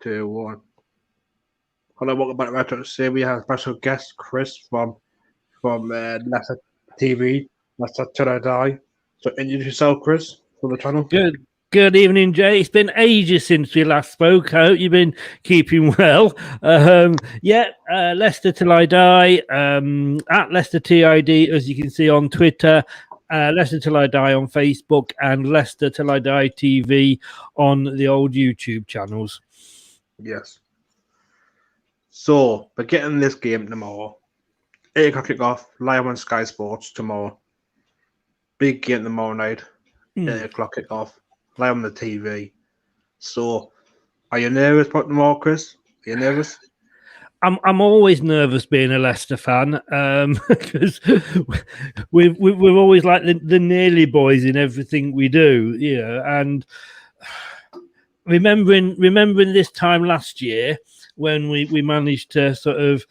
2, 1. Hello, welcome back to Retro Nufc. We have special guest Chris from Leicester TV, Leicester Till I Die. So introduce yourself, Chris, for the channel. Good evening, Jay. It's been ages since we last spoke. I hope you've been keeping well. Leicester Till I Die, at Leicester TID, as you can see on Twitter, Leicester Till I Die on Facebook, and Leicester Till I Die TV on the old YouTube channels. Yes. So, we're getting this game tomorrow. 8 o'clock kickoff, live on Sky Sports tomorrow. Big game tomorrow night. 8 o'clock kickoff, live on the TV. So, are you nervous about tomorrow, Chris? Are you nervous? I'm always nervous being a Leicester fan because we're always like the nearly boys in everything we do, And remembering this time last year when we managed to sort of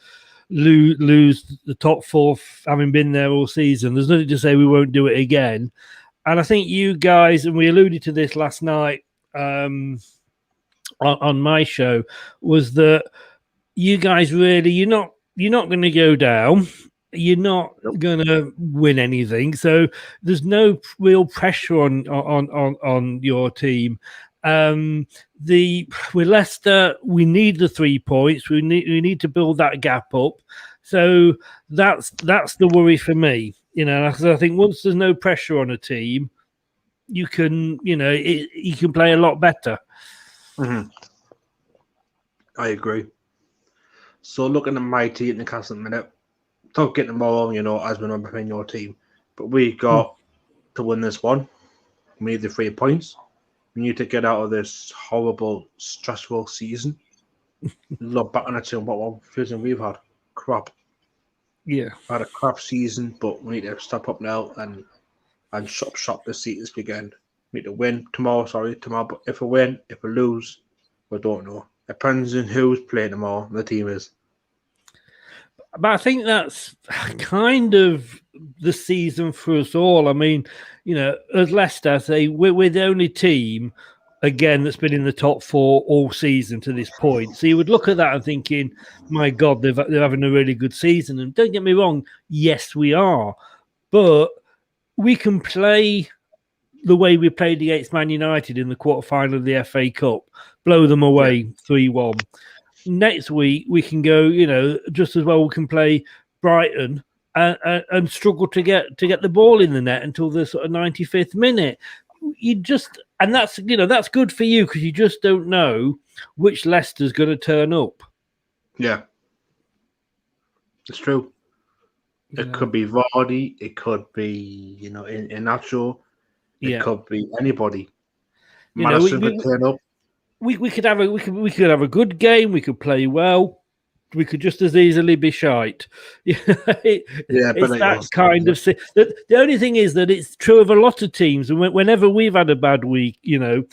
lose the top 4, having been there all season. There's nothing to say we won't do it again. And I think you guys, and we alluded to this last night on my show, was that you guys really, you're not going to go down. You're not going to win anything. So there's no real pressure on your team. With Leicester, we need the 3 points. We need to build that gap up. So that's the worry for me. Because I think once there's no pressure on a team, you can you can play a lot better. Mm-hmm. I agree. So looking at my team, Newcastle, in a minute, don't get them all, as we know between your team, but we got to win this one. We need the 3 points. We need to get out of this horrible, stressful season. Look back on it and what season we've had. Crap. Yeah. Had a crap season, but we need to step up now and shop this weekend. We need to win tomorrow, but if we win, if we lose, we don't know. Depends on who's playing tomorrow, the team is. But I think that's kind of the season for us all. I mean, as Leicester, I say we're the only team, again, that's been in the top 4 all season to this point. So you would look at that and thinking, my God, they're having a really good season. And don't get me wrong, yes, we are. But we can play the way we played against Man United in the quarterfinal of the FA Cup, blow them away 3-1. Next week, we can go, just as well we can play Brighton and struggle to get the ball in the net until the sort of 95th minute. And that's good for you because you just don't know which Leicester's going to turn up. Yeah, it's true. It could be Vardy, it could be Inacho, it could be anybody. Madison could turn up. We could have a good game. We could play well. We could just as easily be shite. It's that kind of. The only thing is that it's true of a lot of teams. And whenever we've had a bad week, a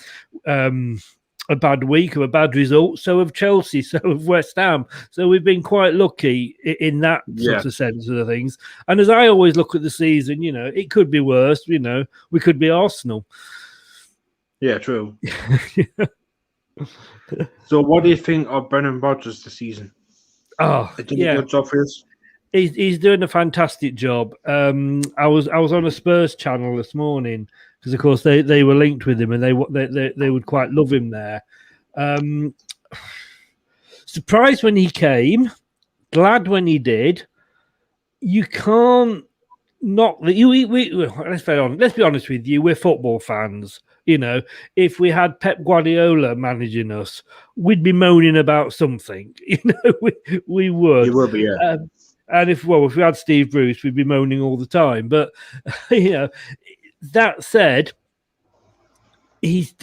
bad week or a bad result, so have Chelsea, so have West Ham. So we've been quite lucky in that sort of sense of the things. And as I always look at the season, it could be worse. We could be Arsenal. Yeah, true. So, what do you think of Brendan Rodgers this season? Oh, a good job for us. He's doing a fantastic job. I was on a Spurs channel this morning because, of course, they were linked with him and they would quite love him there. Surprised when he came, glad when he did. You can't knock that. Let's be honest with you. We're football fans. If we had Pep Guardiola managing us, we'd be moaning about something. We would. You would be, yeah. And if we had Steve Bruce, we'd be moaning all the time. But that said, he's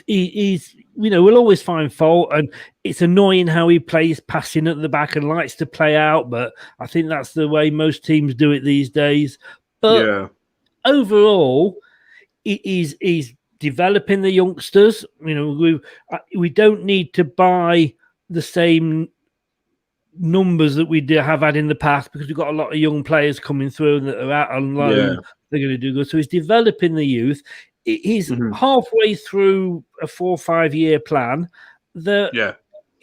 we'll always find fault, and it's annoying how he plays passing at the back and likes to play out. But I think that's the way most teams do it these days. But overall, he's developing the youngsters. We don't need to buy the same numbers that we have had in the past because we've got a lot of young players coming through that are out on loan. They're going to do good. So he's developing the youth. He's halfway through a 4 or 5 year plan that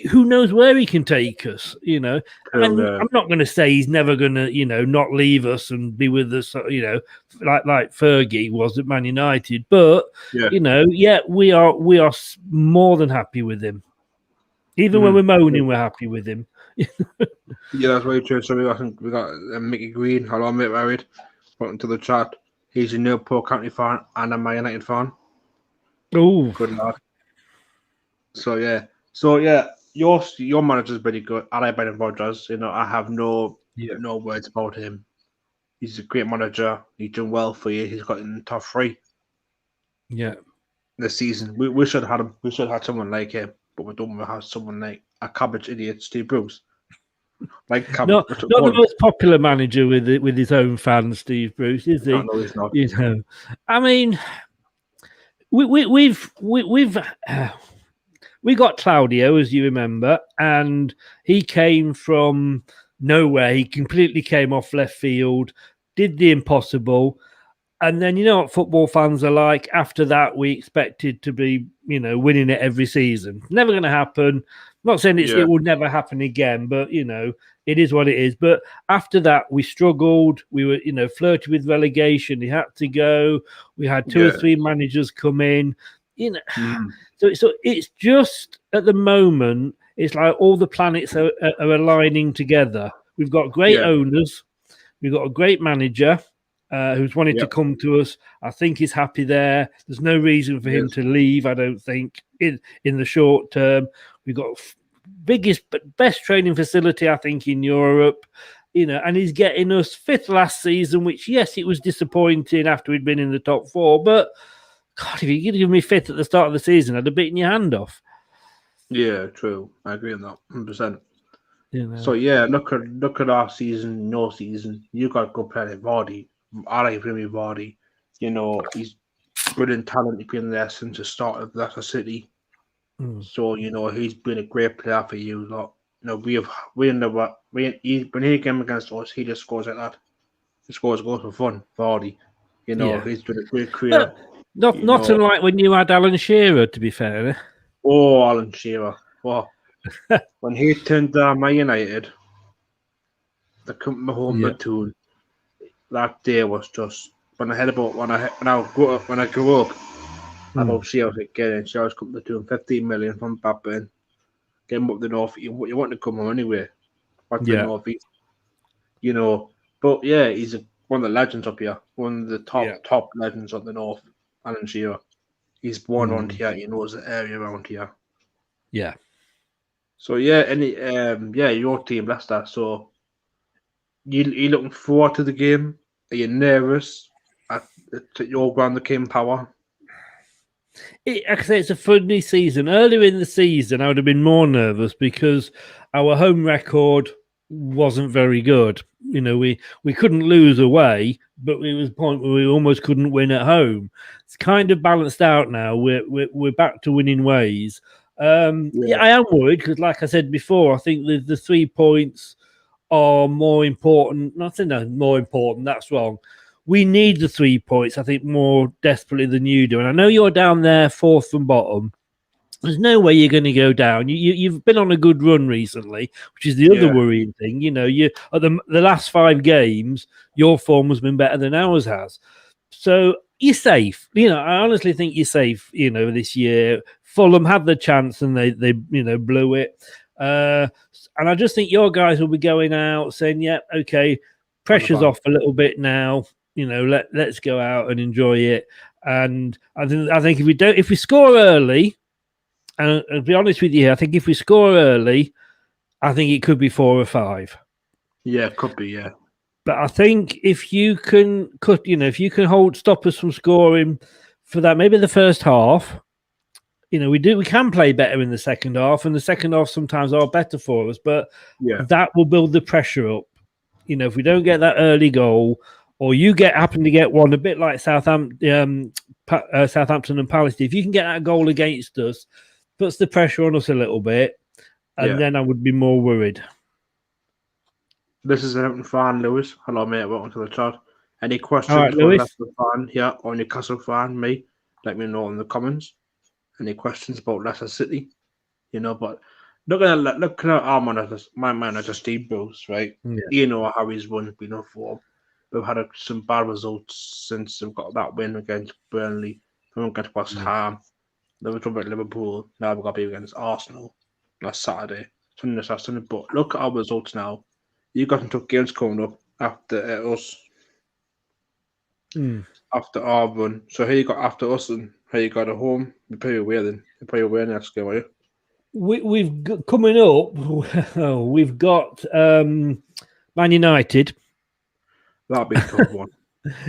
who knows where he can take us, you know. And I'm not going to say he's never going to, you know, not leave us and be with us, you know, like Fergie was at Man United. But you know, we are more than happy with him. Even when we're moaning, we're happy with him. Yeah, that's very true. So I think we got Mickey Green. Hello, mate, married. Welcome to the chat. He's a Newport County fan and a Man United fan. Oh, good lad. So yeah, your manager's pretty good. I like Brendan Rodgers. You know, I have no words about him. He's a great manager. He's done well for you. He's got in the top 3. Yeah. This season, we should have had him. We should have had someone like him, but we don't have someone like a cabbage idiot, Steve Bruce. Like not the most popular manager with his own fans, Steve Bruce, is he? No, he's not. You know, I mean, we've we got Claudio, as you remember, and he came from nowhere. He completely came off left field, did the impossible. And then, you know what football fans are like. After that, we expected to be, you know, winning it every season. Never going to happen. I'm not saying it will never happen again, but, you know, it is what it is. But after that, we struggled. We were, you know, flirted with relegation. He had to go. We had 2 or 3 managers come in. You know, so it's just at the moment, it's like all the planets are aligning together. We've got great owners. We've got a great manager. Who's wanted to come to us. I think he's happy there. There's no reason for him to leave, I don't think, in the short term. We've got best training facility, I think, in Europe. You know, and he's getting us 5th last season, which, yes, it was disappointing after we'd been in the top 4. But, God, if you could give me 5th at the start of the season, I'd have beaten your hand off. Yeah, true. I agree on that, 100%. You know. So, yeah, look at our season, your season. You got good player Vardy. I like Remy Vardy. You know, he's brilliant talent. He's been there since the start of Leicester City. So, you know, he's been a great player for you. Lot. You know, when he came against us, he just scores like that. He scores goals for fun, Vardy. You know, he's done a great career. Not unlike when you had Alan Shearer, to be fair. Oh, Alan Shearer. Well, when he turned down Man United, the company home platoon. That day was just when I grew up. About Shearer getting Shearer's come to doing 15 million from Babin, get him up the north. You want to come home anyway, back to the north east, you know. But yeah, he's one of the legends up here, one of the top legends of the north. Alan Shearer, he's born around here. He knows the area around here. Yeah. So yeah, your team Leicester. So you looking forward to the game? Are you nervous at your ground, the King Power? Like I say, it's a funny season. Earlier in the season, I would have been more nervous because our home record wasn't very good. You know, we couldn't lose away, but it was a point where we almost couldn't win at home. It's kind of balanced out now. We're back to winning ways. I am worried because, like I said before, I think the 3 points are more important. Not saying that's more important. That's wrong. We need the 3 points, I think, more desperately than you do. And I know you're down there 4th from bottom. There's no way you're going to go down. You've been on a good run recently, which is the other worrying thing. You know, at the last 5 games, your form has been better than ours has. So you're safe. You know, I honestly think you're safe. You know, this year Fulham had the chance and they blew it. And I just think your guys will be going out saying, "Yeah, okay, pressure's off a little bit now. You know, let's go out and enjoy it." And I think if we score early. And to be honest with you, I think if we score early, I think it could be 4 or 5. Yeah, it could be, yeah. But I think if you can stop us from scoring for that, maybe the first half, you know, we can play better in the second half, and the second half sometimes are better for us, but that will build the pressure up. You know, if we don't get that early goal, or you happen to get one, a bit like Southampton and Palace, if you can get that goal against us, puts the pressure on us a little bit, and then I would be more worried. This is an Everton fan, Lewis. Hello, mate. Welcome to the chat. Any questions right, for Leicester fan here or Newcastle fan? Let me know in the comments. Any questions about Leicester City? You know, but looking at our manager, my manager Steve Bruce, right? Yeah. You know how he's won, been on form. We've had some bad results since we've got that win against Burnley, then against West Ham, then we've done at Liverpool. Now we've got to be against Arsenal last Saturday. Sunday. But look at our results now. You got some tough games coming up after us. After our run. So here you got after us and here you got at home. You play away then. You play away next game, are you? We've got, coming up, we've got Man United. That'll be a tough one.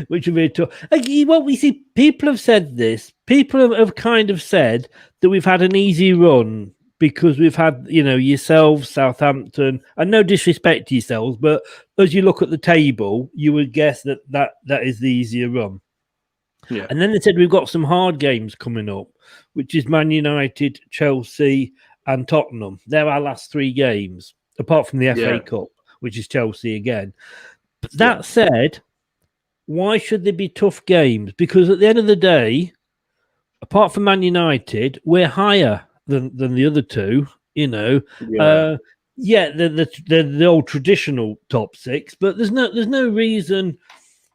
Which would be tough. Well, we see people have said this. People have kind of said that we've had an easy run because we've had, yourselves, Southampton, and no disrespect to yourselves, but as you look at the table, you would guess that is the easier run. Yeah. And then they said we've got some hard games coming up, which is Man United, Chelsea, and Tottenham. They're our last 3 games, apart from the FA Cup, which is Chelsea again. But that said, why should there be tough games? Because at the end of the day, apart from Man United, we're higher than the other two. The old traditional top 6, but there's no reason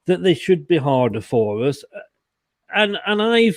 that they should be harder for us. And I'm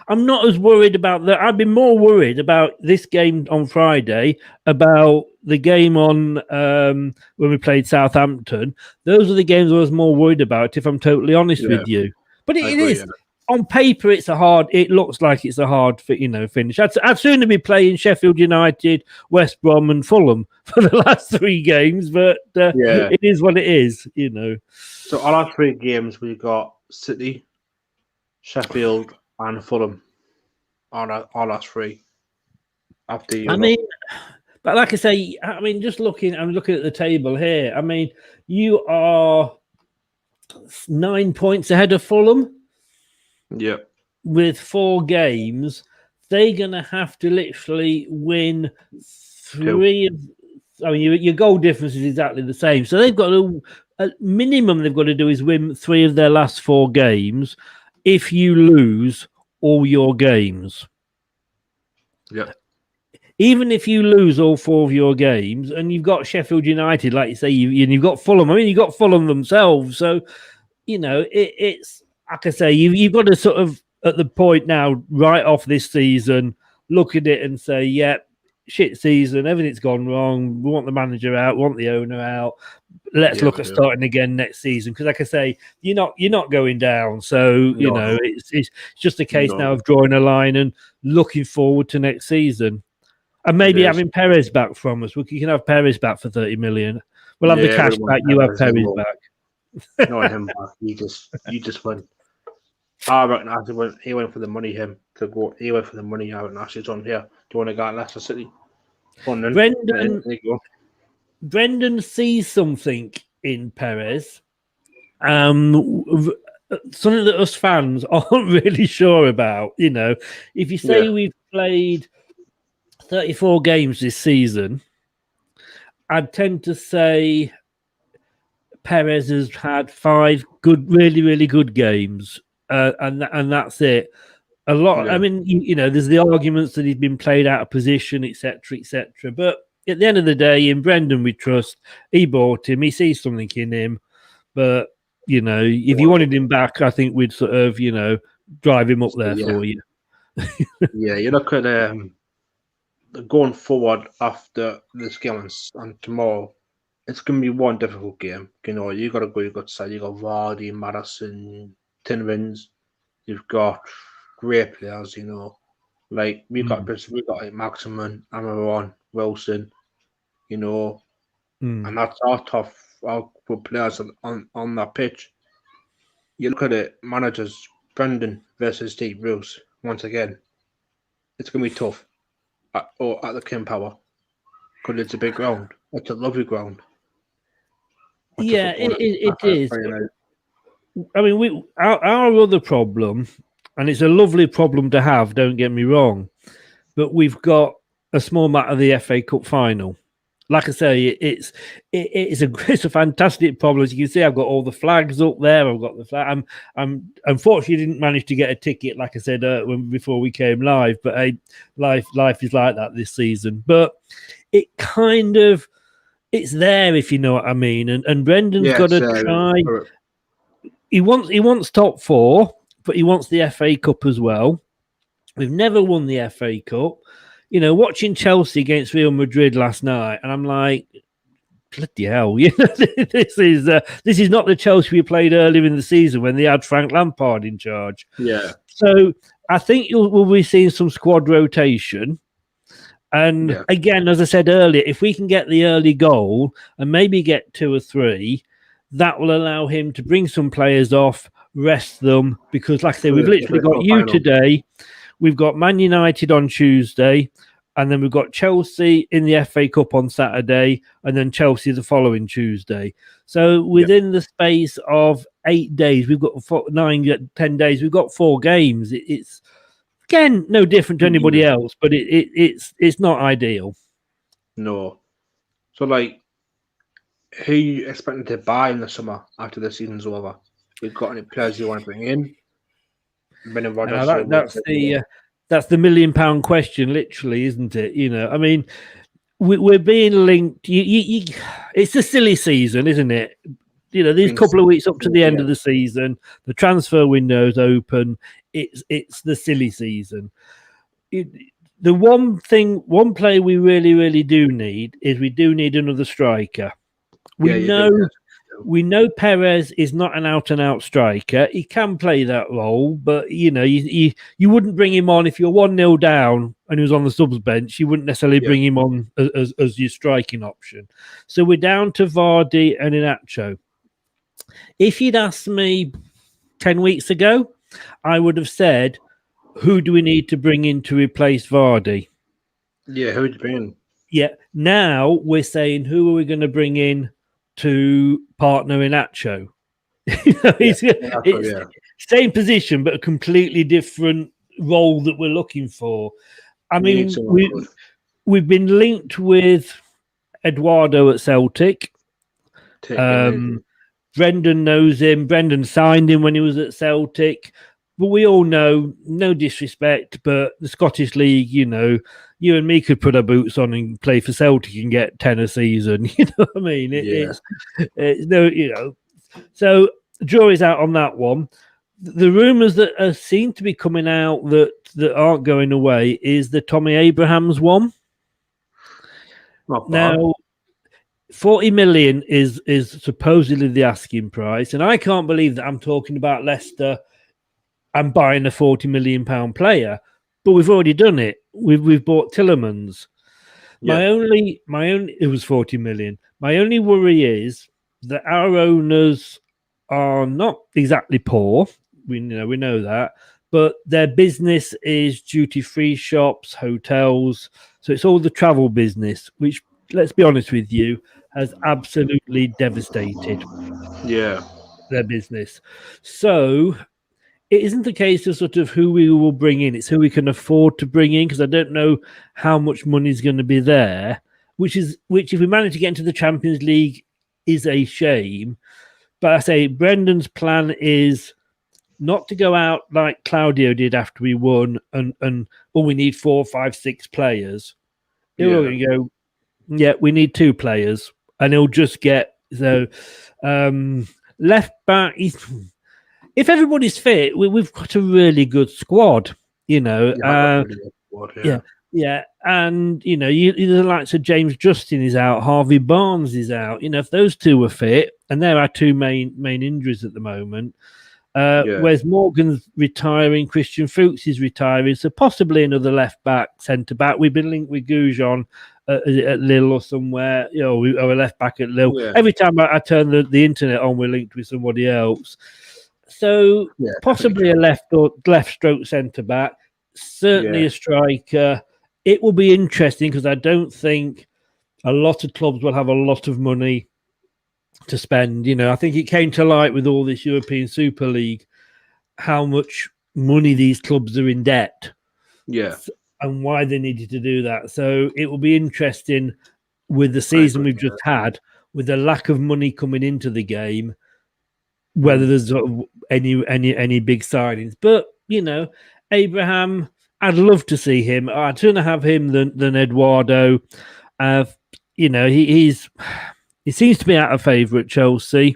not as worried about that. I've been more worried about this game on Friday, about the game on when we played Southampton. Those are the games I was more worried about, if I'm totally honest with you. But it is on paper, it looks like it's a hard finish. I'd sooner be playing Sheffield United, West Brom, and Fulham for the last 3 games. But it is what it is. So our last 3 games, we got City, Sheffield, and Fulham. All last 3. After you, but like I say, I'm looking at the table here. You are 9 points ahead of Fulham. Yeah. With 4 games, they're going to have to literally win 3 of. Your goal difference is exactly the same. So they've got a minimum they've got to do is win 3 of their last 4 games. If you lose all your games, even if you lose all 4 of your games, and you've got Sheffield United, like you say, you've got Fulham. You've got Fulham themselves. So it's like I say, you've got to sort of at the point now, right off this season, look at it and say, shit season, everything's gone wrong. We want the manager out, we want the owner out. Let's look at starting again next season. Because like I say, you're not going down. So, it's just a case now of drawing a line and looking forward to next season. And maybe having Perez back from us. You can have Perez back for 30 million. We'll have the cash back, you have Perez back. Not him back. You just went. I reckon he went for the money. He went for the money. I reckon Ashley's on here. Do you want to go at Leicester City? Brendan sees something in Perez, something that us fans aren't really sure about. If you say we've played 34 games this season, I'd tend to say Perez has had 5 good, really, really good games. And that's it. A lot. There's the arguments that he's been played out of position, etc., etc. But at the end of the day, in Brendan we trust. He bought him. He sees something in him. But if you wanted him back, I think we'd sort of drive him up there for you. You look at going forward after this game and tomorrow. It's going to be one difficult game. You got to go. You got to say you got Vardy, Madison, Tinvins. You've got great players, like we've got like Maximin, Amaron, Wilson, and that's our good players on that pitch. You look at it, managers Brendan versus Steve Bruce once again. It's gonna be tough at the King Power because it's a big ground. It's a lovely ground. It is. Our other problem, and it's a lovely problem to have, don't get me wrong, but we've got a small matter of the FA Cup final. like I say, it's a fantastic problem. As you can see, I've got all the flags up there. I've got the flag. I'm unfortunately didn't manage to get a ticket, like I said before we came live. But life is like that this season. But it kind of it's there, if you know what I mean. And Brendan's got to try. He wants top 4, but he wants the FA Cup as well. We've never won the FA Cup. You know, watching Chelsea against Real Madrid last night, and I'm like, bloody hell! You know, this is not the Chelsea we played earlier in the season when they had Frank Lampard in charge. Yeah. So I think we'll be seeing some squad rotation. And again, as I said earlier, if we can get the early goal and maybe get 2 or 3, that will allow him to bring some players off, rest them. Because, like I say, we've literally got you today. We've got Man United on Tuesday, and then we've got Chelsea in the FA Cup on Saturday, and then Chelsea the following Tuesday. So within the space of 8 days, we've got 10 days, we've got 4 games. It's again no different to anybody else, but it's not ideal. No. So, like, who are you expecting to buy in the summer after the season's over? We've got any players you want to bring in? That's the £1 million question, literally, isn't it? You know, I mean, we're being linked. It's a silly season, isn't it? You know, these couple of weeks up to the end of the season, the transfer window's open. It's the silly season. The one player we really, really do need is we do need another striker. We know Perez is not an out-and-out striker. He can play that role, but, you know, you wouldn't bring him on if you're 1-0 down and he was on the subs bench. You wouldn't necessarily bring him on as your striking option. So we're down to Vardy and Inacho. If you'd asked me 10 weeks ago, I would have said, who do we need to bring in to replace Vardy? Yeah, who would you bring in? Yeah, now we're saying, who are we going to bring in to partner Inacho? It's same position, but a completely different role that we're looking for. I mean, we've been linked with Eduardo at Celtic. Brendan knows him. Brendan signed him when he was at Celtic. But we all know, no disrespect, but the Scottish League, you know, you and me could put our boots on and play for Celtic and get 10 a season. You know what I mean? It's no, you know. So the jury's out on that one. The rumours that seem to be coming out that aren't going away is the Tommy Abrahams one. Now, 40 million is supposedly the asking price, and I can't believe that I'm talking about Leicester and buying a £40 million player, but we've already done it. We've bought Tillemans. My only it was 40 million. My only worry is that our owners are not exactly poor. We know that, but their business is duty-free shops, hotels. So it's all the travel business, which, let's be honest with you, has absolutely devastated their business. So it isn't a case of sort of who we will bring in. It's who we can afford to bring in, because I don't know how much money is going to be there, which if we manage to get into the Champions League is a shame. But I say Brendan's plan is not to go out like Claudio did after we won and we need 4, 5, 6 players. He'll go, we need 2 players, and he'll just get left back. If everybody's fit, we've got a really good squad, you know. And you know, the likes of James Justin is out, Harvey Barnes is out. You know, if those 2 are fit, and they're our 2 main injuries at the moment. Whereas Morgan's retiring, Christian Fuchs is retiring, so possibly another left back, centre back. We've been linked with Goujon at Lille or somewhere, you know, or a left back at Lille. Every time I turn the internet on, we're linked with somebody else. So possibly a left stroke centre back, certainly a striker. It will be interesting, because I don't think a lot of clubs will have a lot of money to spend. You know, I think it came to light with all this European Super League how much money these clubs are in debt. And why they needed to do that. So it will be interesting with the season we've just had, with the lack of money coming into the game, whether there's sort of any big signings. But Abraham, I'd love to see him. I'd sooner have him than Eduardo. He seems to be out of favour at Chelsea,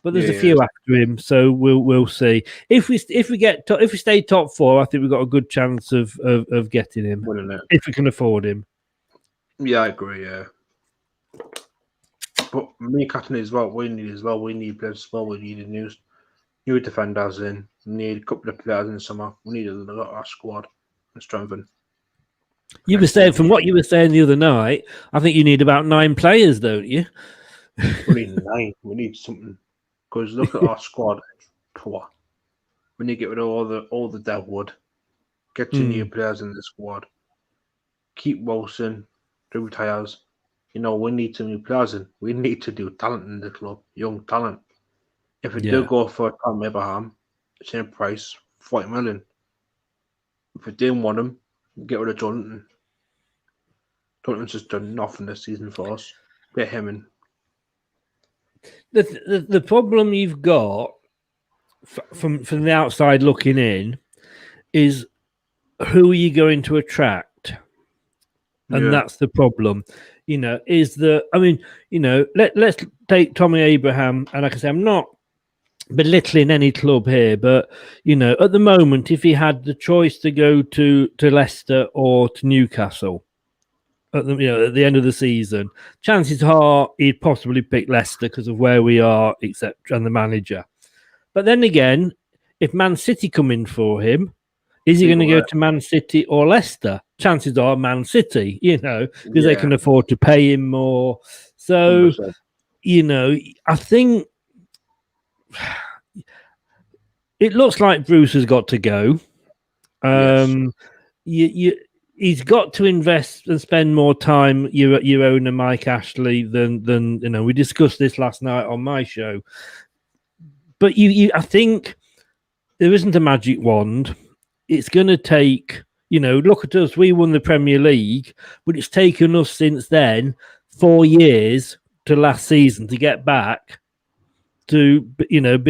but there's a few after him, so we'll see. If we stay top four, I think we've got a good chance of getting him if we can afford him. Yeah, I agree. Yeah, but Newcastle as well. We need players as well. We need new defenders in. We need a couple of players in the summer. We need a lot of our squad and strengthen. You were saying, from what you were saying the other night, I think you need about 9 players, don't you? We need 9. We need something, because look at our squad. Poor. We need to get rid of all the dead wood. Get some new players in the squad. Keep Wilson. Do retires. We need some new players in. We need to do talent in the club, young talent. If we do go for Tom Abraham, same price, 40 million. If we didn't want him, get rid of Jonathan. Jonathan's just done nothing this season for us. Get him in. The problem you've got from the outside looking in is, who are you going to attract? And that's the problem. Let's take Tommy Abraham, and like I say, I'm not belittling any club here, but at the moment, if he had the choice to go to Leicester or to Newcastle at the end of the season, chances are he'd possibly pick Leicester because of where we are, etc., and the manager. But then again, if Man City come in for him, is he going to go to Man City or Leicester? Chances are Man City, because they can afford to pay him more. So, 100%. I think it looks like Bruce has got to go. He's got to invest and spend more time, your owner Mike Ashley, than we discussed this last night on my show. But I think there isn't a magic wand. It's going to take, look at us. We won the Premier League, but it's taken us since then 4 years to last season to get back to, being at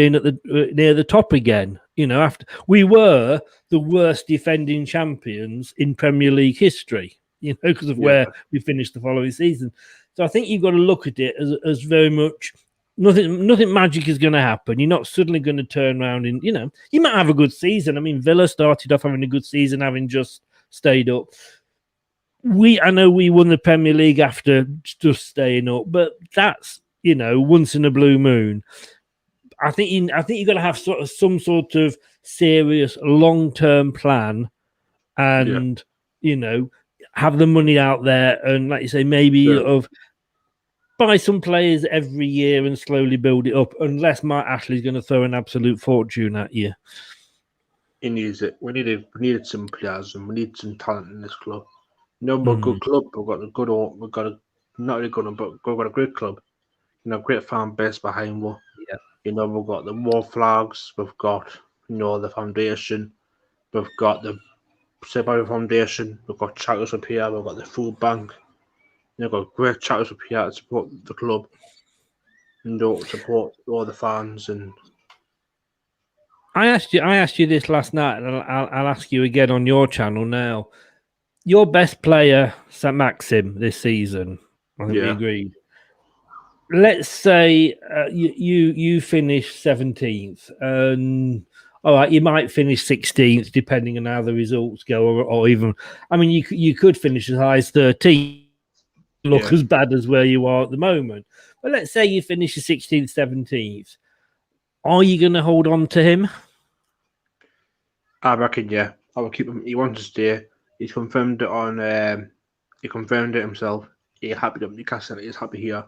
near the top again. After we were the worst defending champions in Premier League history, because of where we finished the following season. So I think you've got to look at it as very much nothing magic is going to happen. You're not suddenly going to turn around and, you might have a good season. I mean, Villa started off having a good season, having just stayed up. I know we won the Premier League after just staying up, but that's, once in a blue moon. I think you've got to have some sort of serious long-term plan, and have the money out there, and like you say, maybe buy some players every year and slowly build it up. Unless Mike Ashley's going to throw an absolute fortune at you. He needs it. We needed some players, and we need some talent in this club. We're a good club. We've got a good, not really good, but we've got a great club. Great fan base behind us. Yeah. We've got the war flags. We've got, the foundation. We've got the Sabari Foundation. We've got charities up here. We've got the food bank. We've got great charities up here to support the club and support all the fans. And I asked you this last night, and I'll ask you again on your channel now. Your best player, St. Maxim, this season. I think we agreed. Let's say you finish 17th, and all right, you might finish 16th depending on how the results go, or even, I mean, you could finish as high as 13th. Look as bad as where you are at the moment. But let's say you finish your 16th, 17th. Are you going to hold on to him? I reckon, yeah. I will keep him. He wants to stay. He's confirmed it he confirmed it himself. He's happy at Newcastle. He's happy here.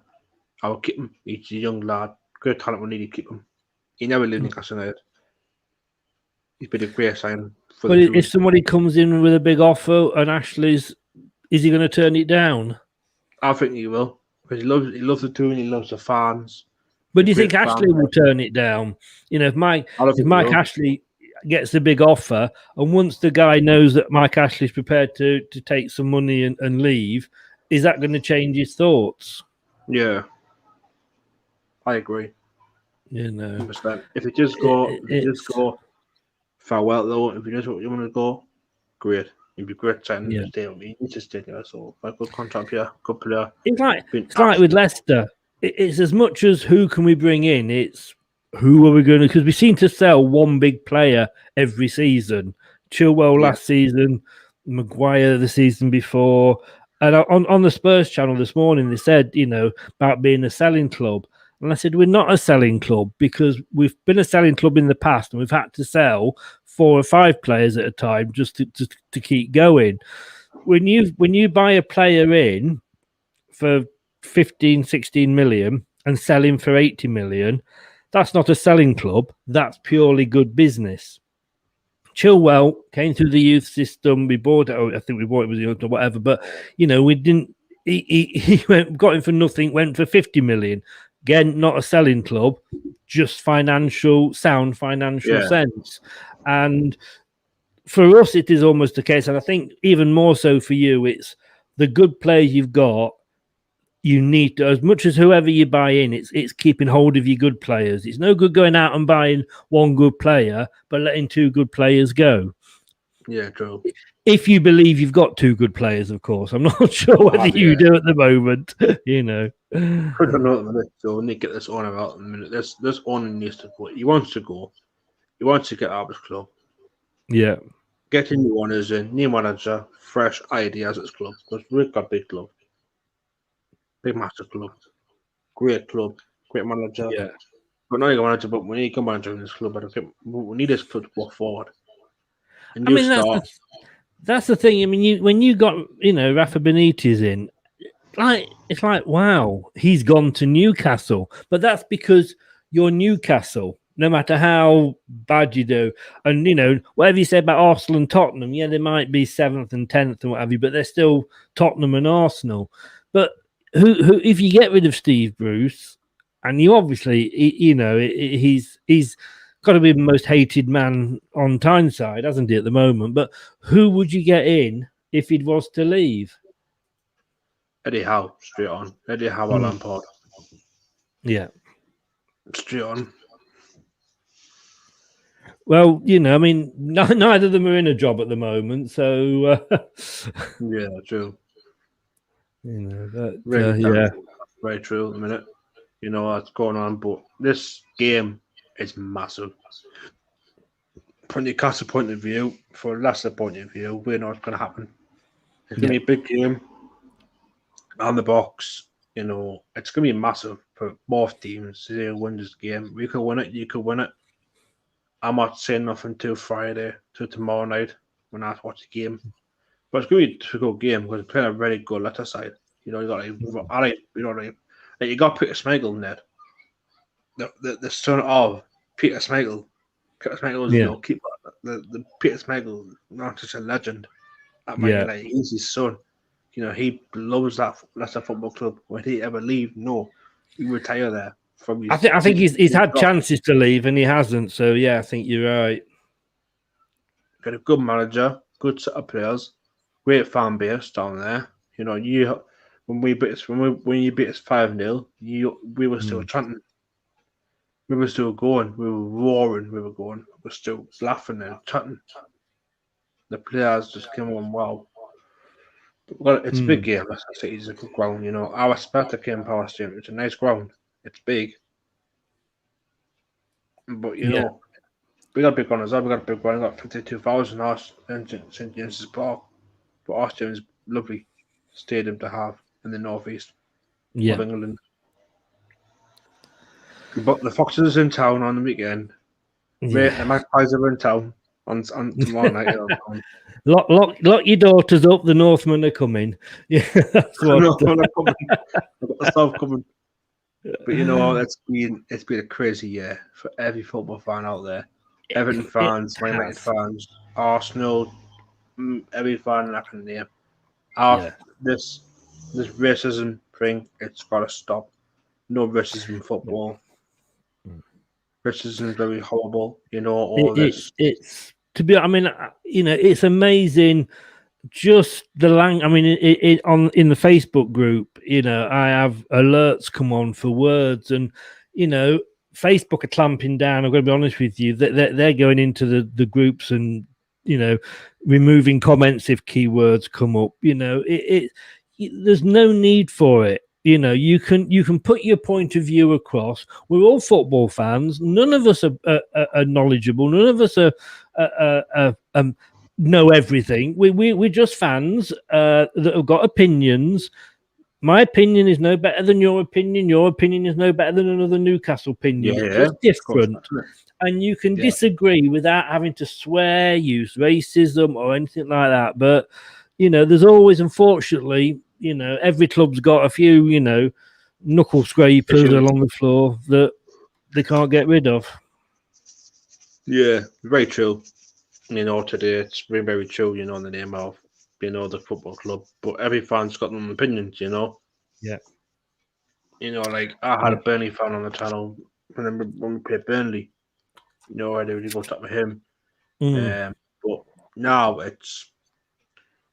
I will keep him. He's a young lad. Great talent. We need to keep him. He never lived in Newcastle United. He's been a great sign for the club. If somebody comes in with a big offer and Ashley's, is he going to turn it down? I think he will, because he loves the tour and he loves the fans. But do you think Ashley will turn it down? If Mike Ashley gets the big offer, and once the guy knows that Mike Ashley's prepared to take some money and leave, is that going to change his thoughts? Yeah, I agree. You know, 100%. If you just go farewell though, if you just what you want to go, great. You'd be great trying to stay with me. You just stay there. So a good contract here, good player. It's like with Leicester. It's as much as who can we bring in. It's who are we going to, because we seem to sell one big player every season. Chilwell last season, Maguire the season before. And on the Spurs channel this morning, they said, about being a selling club. And I said, we're not a selling club because we've been a selling club in the past and we've had to sell 4 or 5 players at a time just to keep going. When you buy a player in for 15, 16 million and sell him for 80 million, that's not a selling club. That's purely good business. Chilwell came through the youth system. We bought it. I think we bought it with the or whatever, but we didn't. He got him for nothing. Went for 50 million. Again, not a selling club, just sound financial sense. And for us, it is almost the case. And I think even more so for you, it's the good players you've got. You need to, as much as whoever you buy in, it's keeping hold of your good players. It's no good going out and buying one good player, but letting 2 good players go. Yeah, true. If you believe you've got 2 good players, of course. I'm not sure whether you do at the moment, I don't know at the minute, so we need to get this owner out in a minute. This owner needs to go. He wants to go. He wants to get out of his club. Yeah. Getting new owners in, new manager, fresh ideas at his club. Because we've got a big club. Big massive club. Great manager. Yeah. But not a manager, but we need a good manager in this club. We need this club to walk forward. I mean, that's the thing. I mean, when you got Rafa Benitez in, it's like wow, he's gone to Newcastle, but that's because you're Newcastle. No matter how bad you do, and whatever you say about Arsenal and Tottenham, they might be 7th and 10th and what have you, but they're still Tottenham and Arsenal. But who if you get rid of Steve Bruce, and you obviously he's got to be the most hated man on Tyneside, hasn't he, at the moment? But who would you get in if he was to leave? Eddie Howe, straight on. Eddie Howe or Lampard. Yeah. Straight on. Well, I mean, neither of them are in a job at the moment, so... yeah, true. Very true at the minute. What's going on, but this game is massive. From Newcastle point of view, for Leicester point of view, we know what's going to happen. It's going to be a big game on the box. It's going to be massive for both teams to win this game. We could win it. You could win it. I'm not saying nothing till Friday, till tomorrow night when I watch the game. But it's going to be a difficult game because we're playing a very good Leicester side. You got you got Peter Schmeichel in there. The son of Peter Schmeichel. Peter Schmeichel is keeper. The Peter Schmeichel, not such a legend. He's his son. He loves that Leicester Football Club. Would he ever leave? No, he retire there. I think he's had chances to leave and he hasn't. So yeah, I think you're right. Got a good manager, good set of players, great fan base down there. When you beat us 5-0, we were still chanting. We were still going. We were roaring. We were still laughing and chanting. The players just came on well. But it's a big game. It's a good ground. I respect the King Power Stadium. It's a nice ground. It's big. But we got a big ground as well. We got a big ground. We got 52,000 in St James's Park. But our stadium is lovely stadium to have in the northeast of England. But the Foxes are in town on the weekend. The Magpies are in town on tomorrow night. Lock your daughters up. The Northmen are coming. Yeah, that's what. Northmen are coming. I've got the South coming. But it's been a crazy year for every football fan out there. Everton fans, Man United fans, Arsenal, every fan I can name. This racism thing, it's got to stop. No racism in football. Racism is very horrible. It's to be. I mean, it's amazing just the I mean, in the Facebook group, I have alerts come on for words, and Facebook are clamping down. I'm going to be honest with you, they're going into the groups and removing comments if keywords come up. There's no need for it. You can put your point of view across. We're all football fans. None of us are knowledgeable. None of us know everything. We're just fans that have got opinions. My opinion is no better than your opinion. Your opinion is no better than another Newcastle opinion. It's just different. And you can disagree without having to swear, use racism or anything like that. But, there's always, unfortunately, every club's got a few, knuckle scrapers along the floor that they can't get rid of. Yeah, very true. Today it's very, very true, in the name of, the football club. But every fan's got their own opinions, Yeah. Like I had a Burnley fan on the channel when we played Burnley. I really got up with him. But now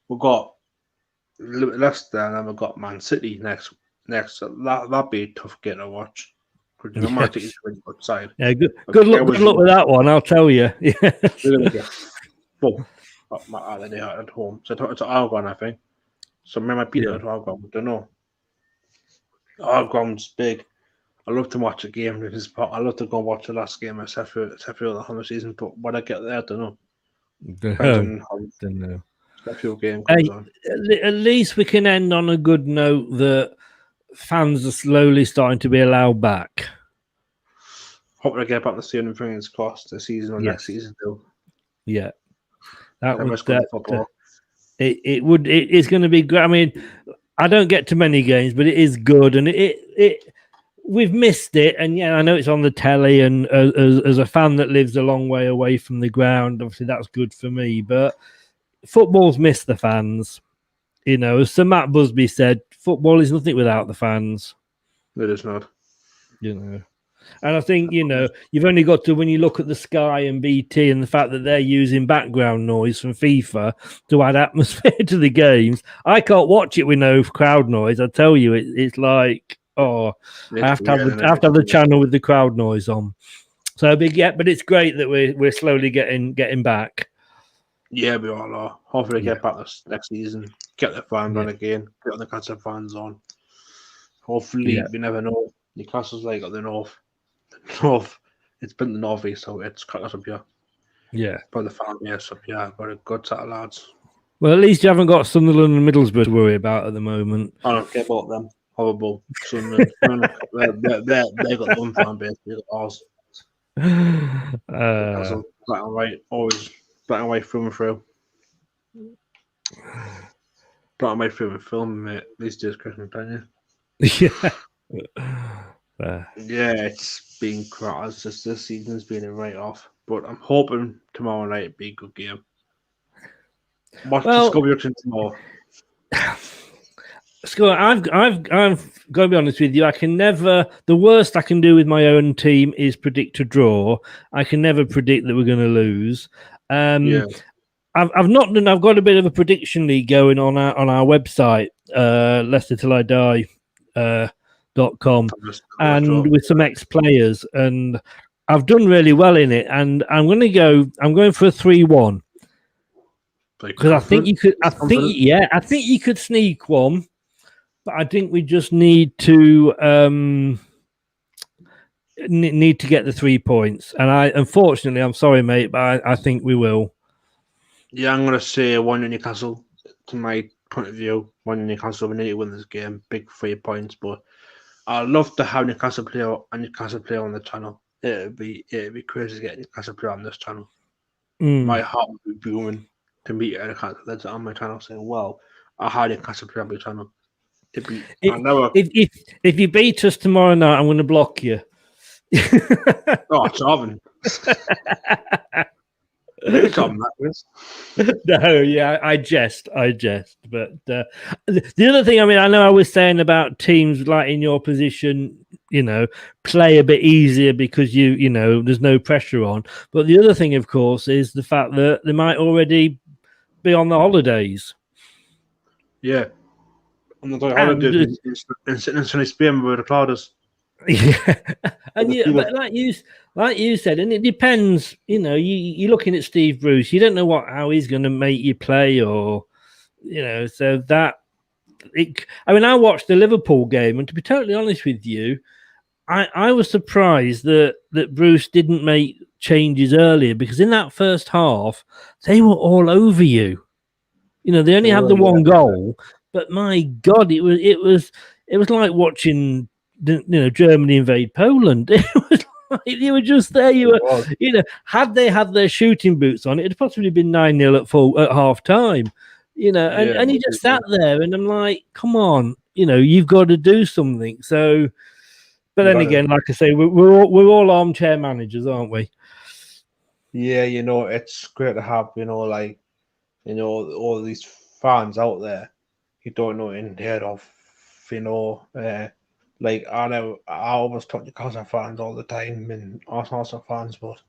we've got Leicester and then we've got Man City next. So that'd be a tough game to watch. Because Man City's really good side. Yeah, good luck with that one, I'll tell you. Yeah. They're gonna get full at home. So it's Argon, I think. So maybe might beat it at Argon. I don't know. Argon's big. I love to watch a game. I love to go and watch the last game of Sheffield the whole season. But when I get there, I don't know. Don't know. Sheffield game comes on. At least we can end on a good note that fans are slowly starting to be allowed back. Hope they get back to seeing things across the season or next season too. Yeah, it's going to be great. I mean, I don't get to many games, but it is good, and we've missed it. And I know it's on the telly, and as a fan that lives a long way away from the ground, obviously that's good for me. But football's missed the fans. As Sir Matt Busby said, football is nothing without the fans. It is not. And I think, you've only got to, when you look at the Sky and BT and the fact that they're using background noise from FIFA to add atmosphere to the games, I can't watch it with no crowd noise. I tell you, it's like, I have to have the channel with the crowd noise on. So, but it's great that we're slowly getting back. Yeah, we all are. Hopefully get back this next season. Get the fans on again. Get the Newcastle fans on. Hopefully, we never know. Newcastle's like the north. It's been the northeast, so it's cut us up here. Yeah. But the fan base up here, got a good set of lads. Well, at least you haven't got Sunderland and Middlesbrough to worry about at the moment. I don't care about them. Horrible. Sunderland. they got their own fan base. They got ours. Black and white, always black and white through and through. Black and white through and through, mate. These days, Christmas, don't you? Yeah, it's been crap. It's just this season's been a write-off. But I'm hoping tomorrow night will be a good game. What's the score reaction tomorrow? Scott, I've got to be honest with you. I can never. The worst I can do with my own team is predict a draw. I can never predict that we're going to lose. I've not done. I've got a bit of a prediction league going on our website, Leicester Till I Die. .com and with some ex-players, and I've done really well in it, and I'm going for a 3-1 because I think you could sneak one, but I think we just need to get the 3 points, and unfortunately I'm sorry mate, but I think we will. I'm going to say 1 Newcastle. To my point of view, 1 Newcastle. We need to win this game, big 3 points, but I'd love to have Newcastle play on the channel. It'd be crazy to get Newcastle play on this channel. My heart would be booming to meet a Newcastle on my channel saying, "Well, I had Newcastle play on my channel." If you beat us tomorrow night, I'm going to block you. Charming. No, yeah, I jest. But the other thing, I mean, I know I was saying about teams like in your position, play a bit easier because there's no pressure on. But the other thing, of course, is the fact that they might already be on the holidays. Yeah. And that's what I And do in sitting in sunny Spain with the clouders. yeah, and but like you said, and it depends. You're looking at Steve Bruce. You don't know how he's going to make you play, or so that. I watched the Liverpool game, and to be totally honest with you, I was surprised that Bruce didn't make changes earlier, because in that first half they were all over you. They only had the one goal, but my God, it was like watching Germany invade Poland. It was like you were just there. Had they had their shooting boots on, it'd possibly been 9-0 at half time. And he just sat there, and I'm like, come on, you've got to do something. So, but then again, like I say, we're all armchair managers, aren't we? Yeah, it's great to have, all these fans out there you don't know in head of, like I always talk to Newcastle fans all the time and Arsenal fans, but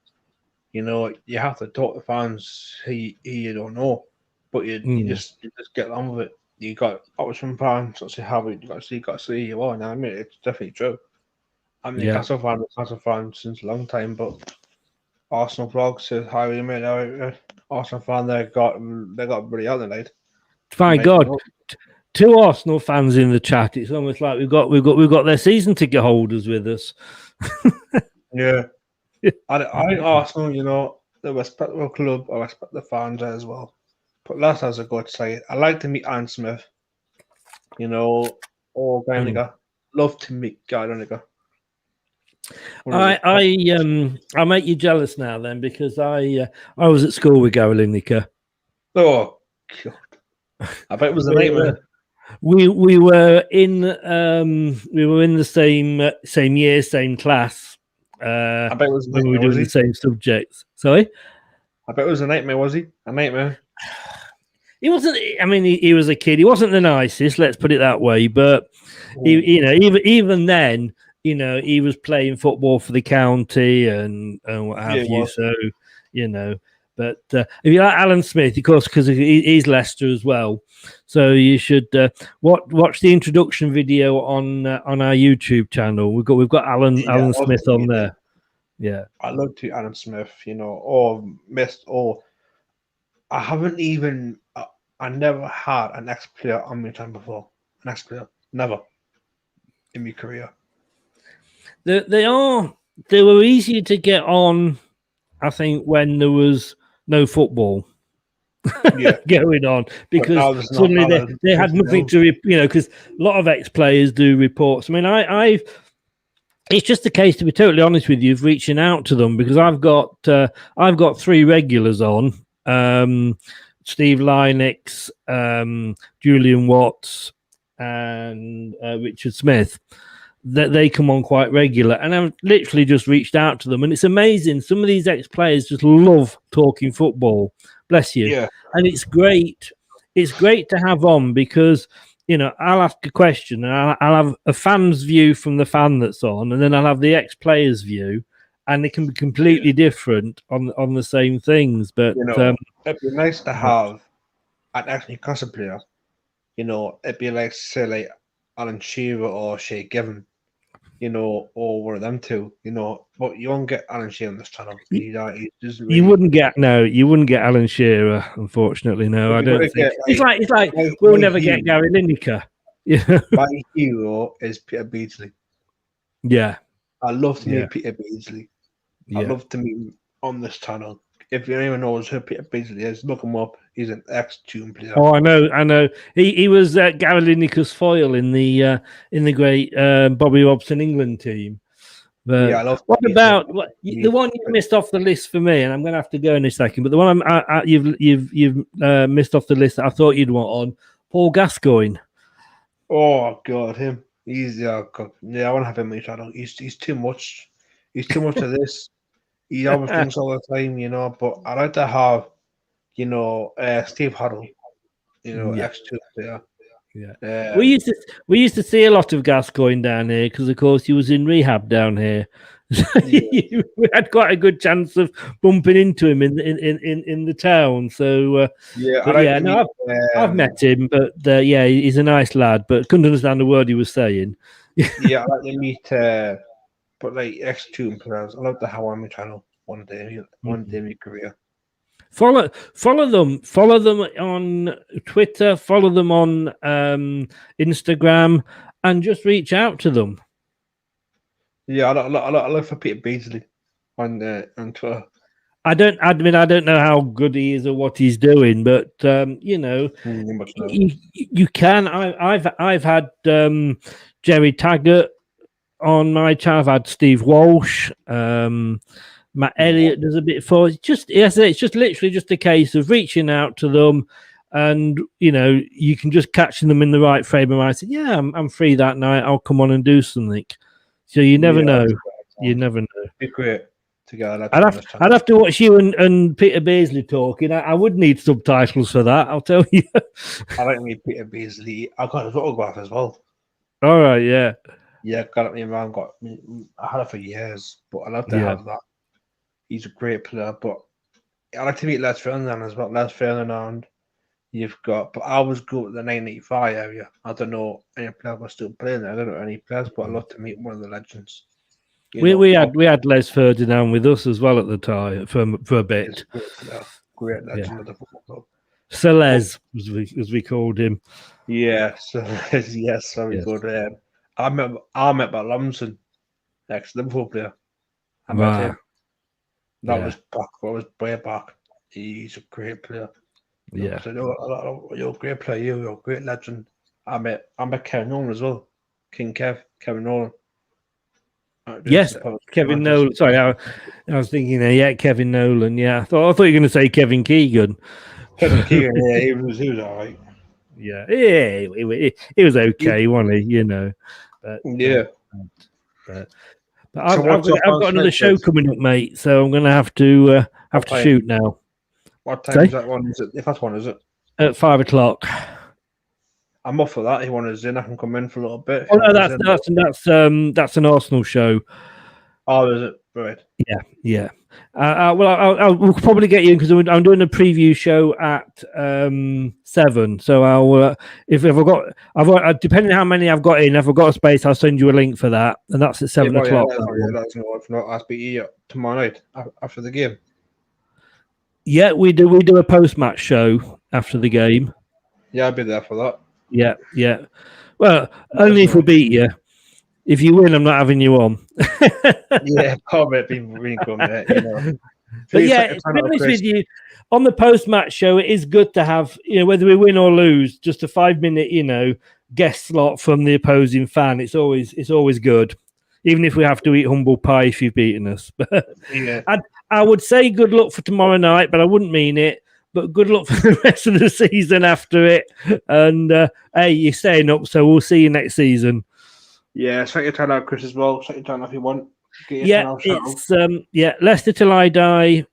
you have to talk to fans who you don't know, but you just get on with it. You got Oxford fans that say how you got to see you on. I mean, it's definitely true. I'm a Newcastle fan since a long time, but Arsenal blog says how you made Arsenal fan they got pretty out tonight. My God, 2 Arsenal fans in the chat. It's almost like we've got their season ticket holders with us. Yeah, I Arsenal, the respectable club. I respect the fans as well. But last has a good say. I like to meet Aaron Smith. Or Gallagher. Love to meet Gallagher. I make you jealous now then, because I was at school with Gary Lineker. Oh God! I bet it was a nightmare. We were in the same year, same class. I bet it was when we were doing the same subjects. Sorry, I bet it was a nightmare. Was he a nightmare? He wasn't. I mean, he was a kid. He wasn't the nicest. Let's put it that way. But even then, he was playing football for the county and what have you. So, But if you like Alan Smith, of course, because he's Leicester as well, so you should watch the introduction video on our YouTube channel. We've got Alan Smith on there. Yeah, I love to Alan Smith. I haven't even. I never had an ex-player on my channel before. An ex-player, never in my career. They were easier to get on, I think, when there was no football going on, because suddenly they had nothing to, because a lot of ex-players do reports. I mean, it's just a case, to be totally honest with you, of reaching out to them, because I've got 3 regulars on. Steve Lynix, Julian Watts, and Richard Smith. That they come on quite regular, and I've literally just reached out to them, and it's amazing. Some of these ex-players just love talking football. Bless you. Yeah. And it's great. It's great to have on, because I'll ask a question, and I'll have a fan's view from the fan that's on, and then I'll have the ex-player's view, and it can be completely different on the same things. But it'd be nice to have an ex-Newcastle player. It'd be like, say, like Alan Shearer or Shay Given, or one of them two. But you won't get Alan Shearer on this channel. You wouldn't get Alan Shearer, unfortunately. No, I don't think. It's like we'll never get Gary Lineker. Yeah. My hero is Peter Beardsley. Yeah. I love to meet Peter Beardsley. Yeah. I love to meet him on this channel. If anyone knows who Peter Beardsley is, look him up. He's an ex-tune player. Oh, I know. He was Gary Lineker's foil in the great Bobby Robson England team. But yeah, I love. What about the one you missed off the list for me? And I'm going to have to go in a second. But the one you've missed off the list that I thought you'd want on, Paul Gascoigne. Oh God, him. He's I want to have him on my channel. He's too much. He's too much of this. He always thinks all the time, But I like to have, Steve Huddle, ex-2 player. Yeah, we used to see a lot of Gascoigne down here, because of course he was in rehab down here. We had quite a good chance of bumping into him in the town. So I've met him, but he's a nice lad, but couldn't understand a word he was saying. Yeah, I like to meet, but like ex-Tune players. I love to have on my channel one day in my career. Follow them on Twitter, follow them on Instagram, and just reach out to them. Yeah, I look for Peter Beasley on Twitter. I don't know how good he is or what he's doing, but you can. I've had Jerry Taggart on my channel. I've had Steve Walsh. Matt Elliott does a bit for it. It's just literally just a case of reaching out to them, and you can just catch them in the right frame of mind. Say, yeah, I'm free that night. I'll come on and do something. So you never know. You never know. Be great together. I'd have to watch you and Peter Beasley talking. I would need subtitles for that. I'll tell you. I like to meet Peter Beasley. I got his autograph as well. All right, yeah. Yeah, got it. My man I had it for years, but I love to have that. He's a great player, but I like to meet Les Ferdinand as well. Les Ferdinand, you've got, but I was good at the 1985 area. I don't know any players were still playing there. I don't know any players, but I'd love to meet one of the legends. We had Les Ferdinand with us as well at the time for a bit. Great legend of the football club. Sir Les, as we called him. Yeah, yes, very good. I met Matt Lumsden, ex-Liverpool player. I met him. That was way back. He's a great player. Yeah. So you're a great player. You're a great legend. I met Kevin Nolan as well. Kevin Nolan. Yes, Kevin Nolan. Sorry, I was thinking Kevin Nolan. Yeah, I thought you were going to say Kevin Keegan. Kevin Keegan, yeah, he was all right. Yeah, he was okay, wasn't he? But, But I've got another show coming up, mate. So I'm going to have to shoot now. What time is that one? Is it? If that's one, is it? At 5 o'clock. I'm off for that. If you want us in, I can come in for a little bit. Oh no, that's an Arsenal show. Oh, is it? Right. Yeah. We'll probably get you in because I'm doing a preview show at 7. So I'll if I've got depending on how many I've got in, if I've got a space, I'll send you a link for that, and that's at 7 o'clock. If not, I'll speak to you tomorrow night after the game. Yeah, we do a post-match show after the game. Yeah, I'll be there for that. Yeah. Well, only if we beat you. If you win, I'm not having you on. Yeah, probably be really good, mate. But yeah, to be honest with you, on the post-match show, it is good to have, whether we win or lose, just a 5-minute, guest slot from the opposing fan. It's always good, even if we have to eat humble pie if you've beaten us. Yeah. I would say good luck for tomorrow night, but I wouldn't mean it. But good luck for the rest of the season after it. And hey, you're staying up, so we'll see you next season. Yeah, check your channel out, Chris, as well. Check your channel if you want. It's Leicester Till I Die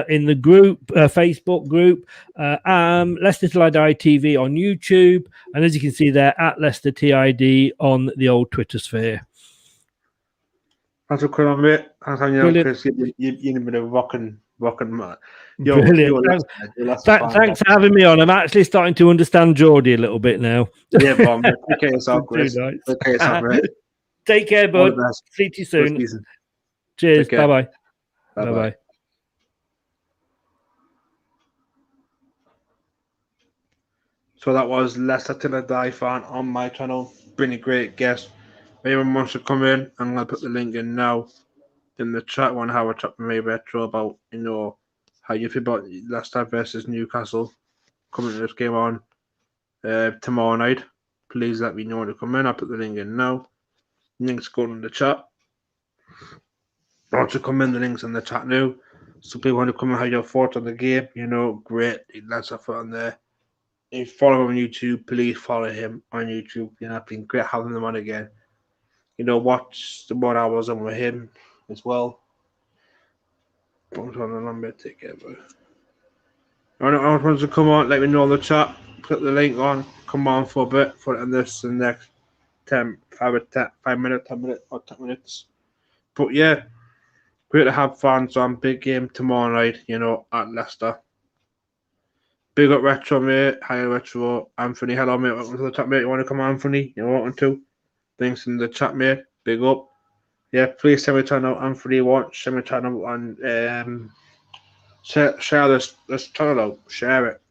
in the group, Facebook group. Leicester Till I Die TV on YouTube, and as you can see there, at Leicester TID on the old Twitter sphere. Thanks for coming on, mate. Thanks, Chris. You've been a rocking man. Brilliant. Thanks for having me on. I'm actually starting to understand Geordie a little bit now. Yeah, Bob. Take care of yourself, Chris. Take care of yourself, mate. Take care, bud. See you soon. Cheers. Bye-bye. Bye-bye. So that was Leicester Till I Die fan on my channel. Been a great guest. If anyone wants to come in, I'm going to put the link in now in the chat. Want to have a chat with me retro about, how you feel about Leicester versus Newcastle coming to this game on tomorrow night. Please let me know when to come in. I'll put the link in now. Links going in the chat. Want to come in, the links in the chat now. So people want to come and have your thoughts on the game, great. Let's have fun there. If you follow him on YouTube, please follow him on YouTube. It's been great having him on again. Watch the one I was on with him as well. Take care, bro. I want to come on, let me know in the chat. Put the link on. Come on for a bit for this the next 10 minutes. But yeah, Great to have fans on. Big game tomorrow night, you know, at Leicester. Big up Retro, mate. Hi, Retro. Anthony, hello, mate. Welcome to the chat, mate. You want to come on, Anthony? You want to? Thanks in the chat, mate. Big up. Yeah, please send me a channel, Anthony. Send me a channel and share this channel out. Share it.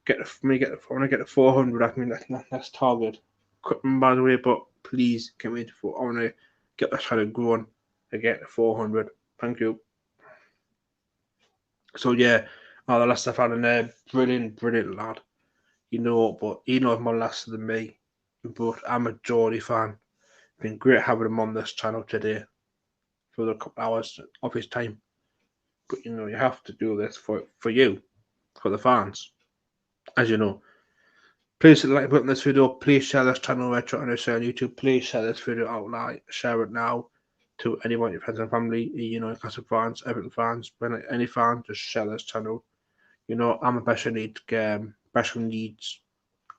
I want to get to 400. I mean, that's target. Quick, by the way, but please get me to 4. I want to get this channel going to get to 400. Thank you. So yeah, the Leicester fan in there, brilliant lad. You know, but he knows more Leicester than me. But I'm a Geordie fan. Been great having him on this channel today for the couple hours of his time. But you know, you have to do this for you, for the fans, as you know. Please hit the like button on this video. Please share this channel Retro Nufc on YouTube. Please share this video out loud. Share it now to anyone, your friends and family. You know, Newcastle fans, Everton fans, any fan. Just share this channel. You know, I'm a special needs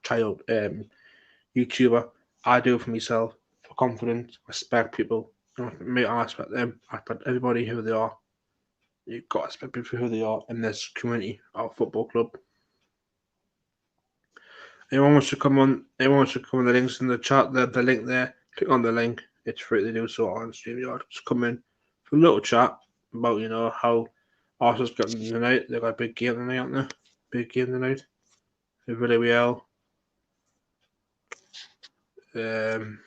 child YouTuber. I do it for myself, for confidence, respect people. Me, I respect them. I respect everybody who they are. You've got to respect people for who they are in this community, our football club. Anyone wants to come on the links in the chat, the link there, click on the link. It's free to do so on StreamYard. Just come in for a little chat about, you know, how Arsenal's getting tonight. They've got a big game tonight, aren't they? Big game tonight. Villarreal. Everyone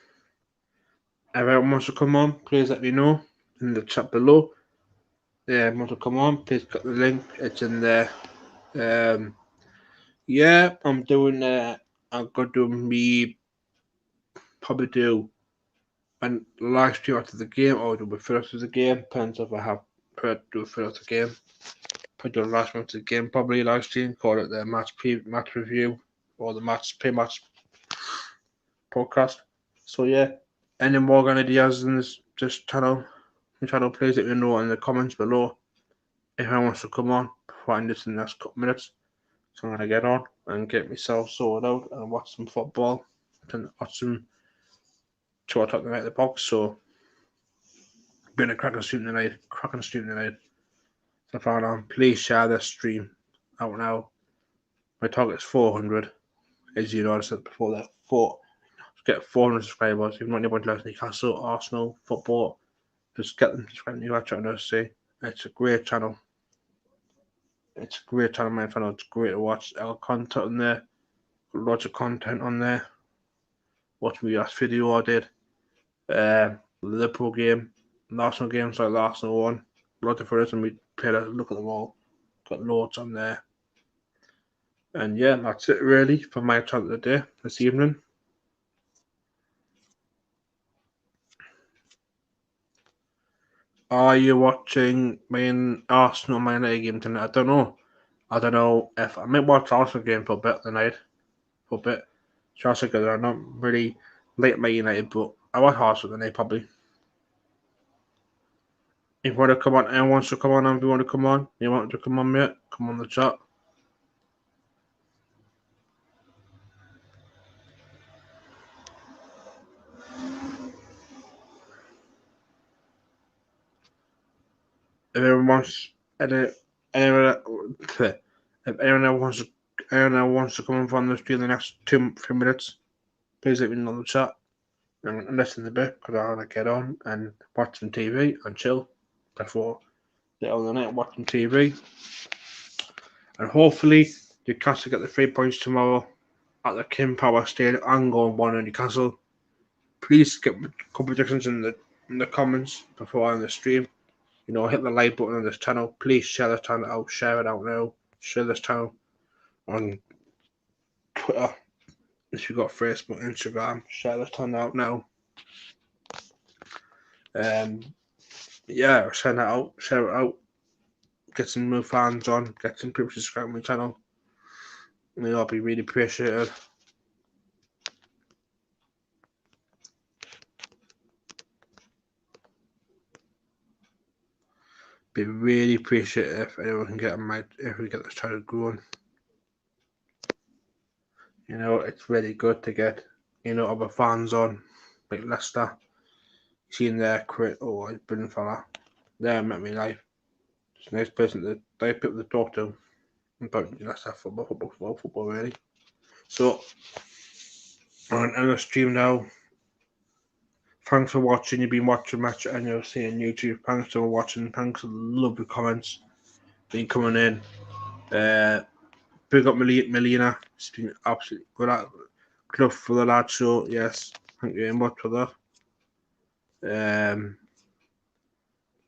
wants to come on, please let me know in the chat below. Want to come on, please click the link. It's in there. Yeah, I'm doing I'm gonna do me probably do a live stream after the game or do a first of the game. Depends if I have do a first of the game. Probably do a live stream after the game, probably live stream, call it the match review or the pre-match podcast. So yeah. Any more ideas in this channel? Please let me know in the comments below. If anyone wants to come on, find this in the next couple minutes. So I'm gonna get on and get myself sorted out and watch some football and watch some 2 o'clock night at the box. So been a cracking stream tonight. So far on, please share this stream out now. My target is 400. As you know, I said before that, get 400 subscribers. If you want anyone to like Newcastle, Arsenal, football, just get them subscribed to Retro Nufc. It's a great channel. My channel. It's great to watch. Our content on there. Lots of content on there. Watch my last video I did. Liverpool game. Arsenal games like the Arsenal one. Lots of photos and we played a look at them all. Got loads on there. And yeah, that's it really for my channel today, this evening. Are you watching Arsenal Man United game tonight? I don't know if I might watch Arsenal game for a bit tonight. For a bit. Chelsea because I'm not really late Man United, but I watch Arsenal tonight probably. If you want to come on, anyone wants to come on, if you want to come on, mate, come on the chat. If anyone wants to come on from the stream in the next 2-3 minutes, please let me know in the chat and listen a bit because I want to get on and watch some TV and chill before the other night watching TV. And hopefully Newcastle get the 3 points tomorrow at the King Power Stadium and go and 1 in Newcastle. Please get a couple of predictions in the comments before I end the stream. You know, hit the like button on this channel. Please share this channel out. Share it out now. Share this channel on Twitter. If you've got Facebook, Instagram, share this channel out now. Yeah, share it out. Get some new fans on. Get some people to subscribe to my channel. I'll be really appreciated. Be really appreciative if anyone can if we get this channel growing. You know, it's really good to get, you know, other fans on, like Leicester. Seeing their crit, he's brilliant fella. There I met me life. It's a nice person that they people to talk to about Leicester football really. So I'm on the stream now. Thanks for watching. You've been watching Match and you'll see on YouTube. Thanks for watching. Thanks for the lovely comments. Been coming in. Big up Melina. It's been absolutely good for the lad show. Yes, thank you very much for that.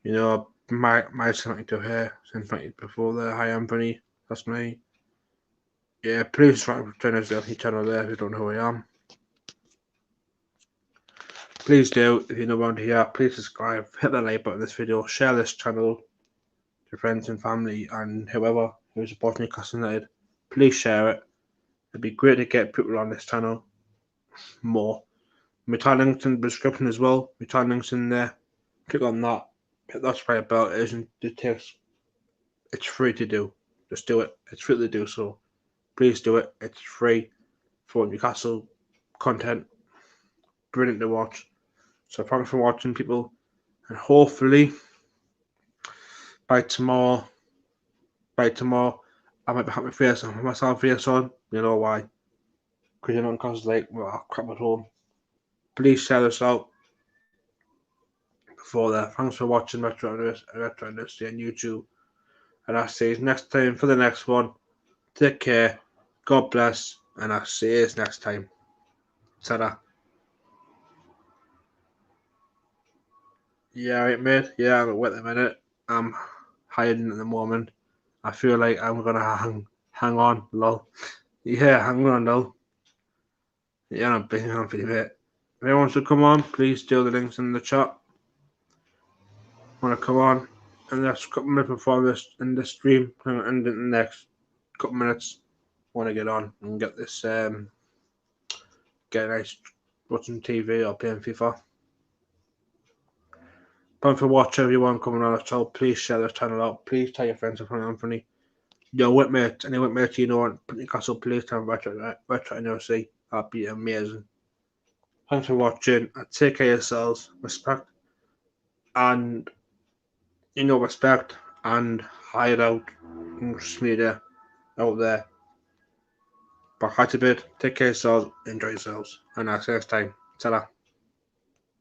You know, my something to her since before there. Hi Anthony, that's me. Yeah, please try to turn us the channel there if you don't know who I am. Please do, if you're not around here, please subscribe, hit the like button on this video, share this channel to friends and family and whoever who's supporting Newcastle United. Please share it. It'd be great to get people on this channel more. My tag links in the description as well. My tag links in there. Click on that. Hit that subscribe bell. It's free to do. Just do it. It's free to do so. Please do it. It's free for Newcastle content. Brilliant to watch. So thanks for watching, people, and hopefully by tomorrow I might be having face on myself face on. You know why? Because you're not cause like crap at home. Please share this out before that. Thanks for watching Retro Nufc on YouTube, and I'll see you next time for the next one. Take care. God bless, and I'll see you next time. Ta-da. Yeah, right, mate. Yeah, I'm wet at the minute. I'm hiding at the moment. I feel like I'm gonna hang on, lol. Yeah, hang on, lol. Yeah, I'm being on for you, mate. If anyone wants to come on, please do the links in the chat. Want to come on? And that's a couple minutes before this in the stream, and in the next couple minutes, want to get on and get this get a nice watching TV or playing FIFA. Thanks for watching, everyone coming on the channel. Please share this channel out. Please tell your friends about Anthony. Your whitmate, any whitmate you know, Newcastle, please tell them Retro Nufc. That'd be amazing. Thanks for watching. And take care of yourselves. Respect and respect and hide out media out there. But hi to bid. Take care of yourselves. Enjoy yourselves. And I'll see you next time. Ta-da.